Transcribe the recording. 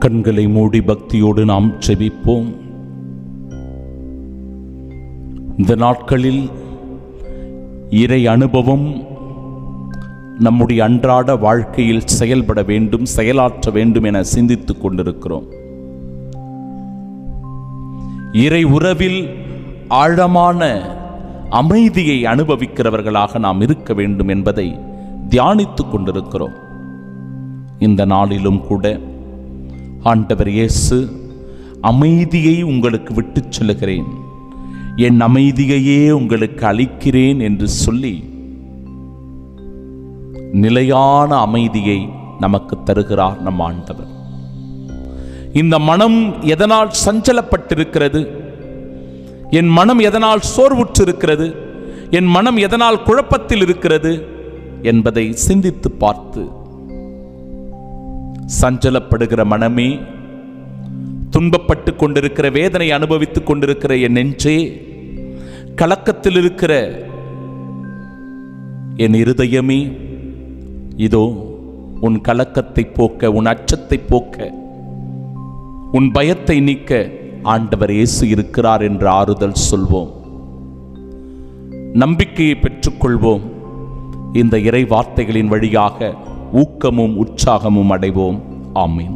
கண்களை மூடி பக்தியோடு நாம் ஜெபிப்போம். இந்த நாட்களில் இறை அனுபவம் நம்முடைய அன்றாட வாழ்க்கையில் செயல்பட வேண்டும், செயலாற்ற வேண்டும் என சிந்தித்துக் கொண்டிருக்கிறோம். இறை உறவில் ஆழமான அமைதியை அனுபவிக்கிறவர்களாக நாம் இருக்க வேண்டும் என்பதை தியானித்துக் கொண்டிருக்கிறோம். இந்த நாளிலும் கூட ஆண்டவர் இயேசு அமைதியை உங்களுக்கு விட்டுச் செல்கிறேன், என் அமைதியையே உங்களுக்கு அளிக்கிறேன் என்று சொல்லி நிலையான அமைதியை நமக்கு தருகிறார் நம் ஆண்டவர். இந்த மனம் எதனால் சஞ்சலப்பட்டிருக்கிறது, என் மனம் எதனால் சோர்வுற்றிருக்கிறது, என் மனம் எதனால் குழப்பத்தில் இருக்கிறது என்பதை சிந்தித்து பார்த்து, சஞ்சலப்படுகிற மனமே, துன்பப்பட்டு கொண்டிருக்கிற, வேதனை அனுபவித்துக் கொண்டிருக்கிற என் நெஞ்சே, கலக்கத்தில் இருக்கிற என் இருதயமே, இதோ உன் கலக்கத்தை போக்க, உன் அச்சத்தை போக்க, உன் பயத்தை நீக்க ஆண்டவர் இயேசு இருக்கிறார் என்று ஆறுதல் சொல்வோம். நம்பிக்கையை பெற்றுக்கொள்வோம். இந்த இறை வார்த்தைகளின் வழியாக ஊக்கமும் உற்சாகமும் அடைவோம். ஆமீன்.